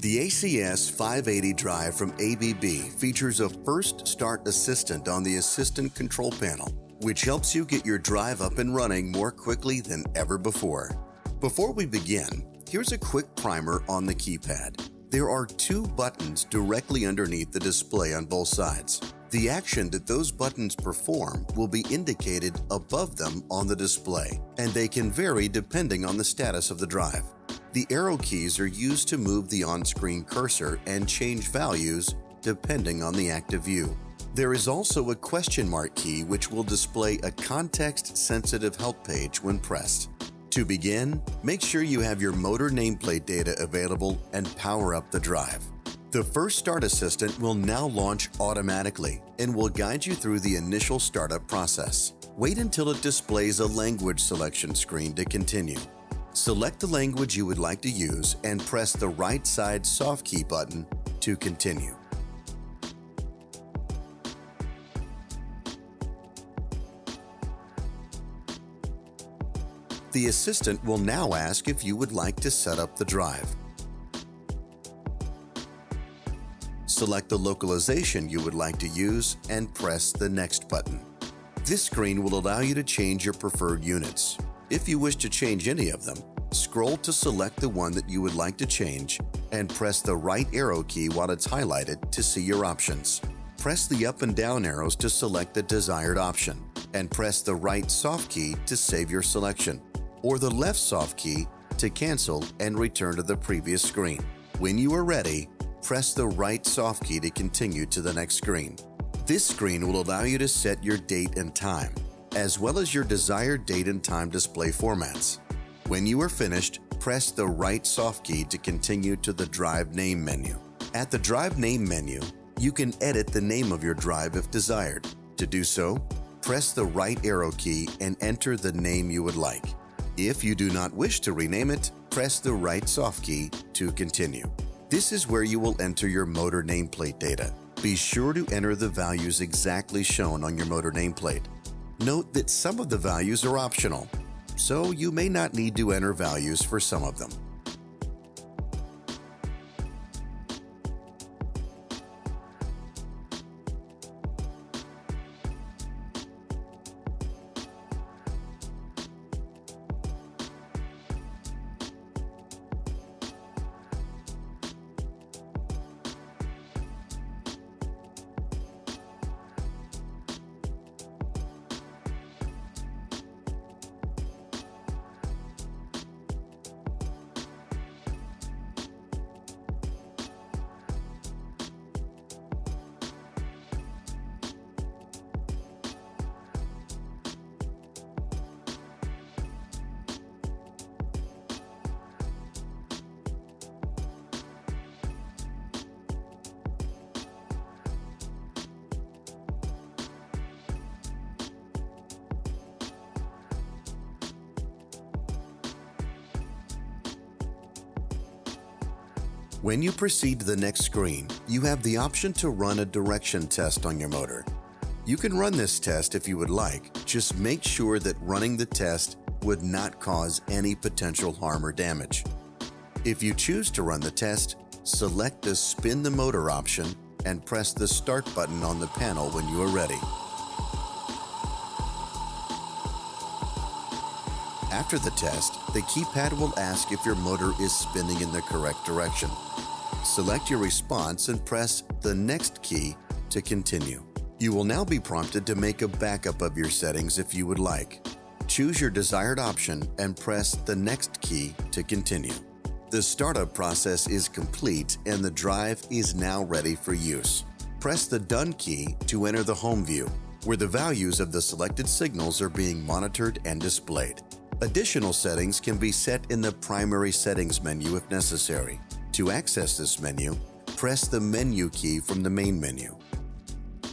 The ACS580 Drive from ABB features a first start assistant on the assistant control panel, which helps you get your drive up and running more quickly than ever before. Before we begin, here's a quick primer on the keypad. There are two buttons directly underneath the display on both sides. The action that those buttons perform will be indicated above them on the display, and they can vary depending on the status of the drive. The arrow keys are used to move the on-screen cursor and change values depending on the active view. There is also a question mark key which will display a context-sensitive help page when pressed. To begin, make sure you have your motor nameplate data available and power up the drive. The first start assistant will now launch automatically and will guide you through the initial startup process. Wait until it displays a language selection screen to continue. Select the language you would like to use and press the right side soft key button to continue. The assistant will now ask if you would like to set up the drive. Select the localization you would like to use and press the Next button. This screen will allow you to change your preferred units. If you wish to change any of them, scroll to select the one that you would like to change and press the right arrow key while it's highlighted to see your options. Press the up and down arrows to select the desired option, and press the right soft key to save your selection, or the left soft key to cancel and return to the previous screen. When you are ready, press the right soft key to continue to the next screen. This screen will allow you to set your date and time, as well as your desired date and time display formats. When you are finished, press the right soft key to continue to the Drive Name menu. At the Drive Name menu, you can edit the name of your drive if desired. To do so, press the right arrow key and enter the name you would like. If you do not wish to rename it, press the right soft key to continue. This is where you will enter your motor nameplate data. Be sure to enter the values exactly shown on your motor nameplate. Note that some of the values are optional, so you may not need to enter values for some of them. When you proceed to the next screen, you have the option to run a direction test on your motor. You can run this test if you would like, just make sure that running the test would not cause any potential harm or damage. If you choose to run the test, select the Spin the Motor option and press the Start button on the panel when you are ready. After the test, the keypad will ask if your motor is spinning in the correct direction. Select your response and press the Next key to continue. You will now be prompted to make a backup of your settings if you would like. Choose your desired option and press the Next key to continue. The startup process is complete and the drive is now ready for use. Press the Done key to enter the home view, where the values of the selected signals are being monitored and displayed. Additional settings can be set in the primary settings menu if necessary. To access this menu, press the Menu key from the main menu.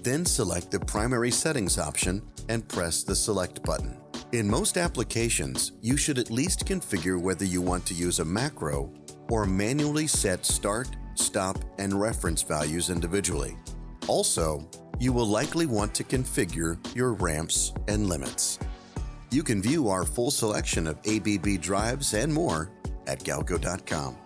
Then select the Primary Settings option and press the Select button. In most applications, you should at least configure whether you want to use a macro or manually set start, stop, and reference values individually. Also, you will likely want to configure your ramps and limits. You can view our full selection of ABB drives and more at galco.com.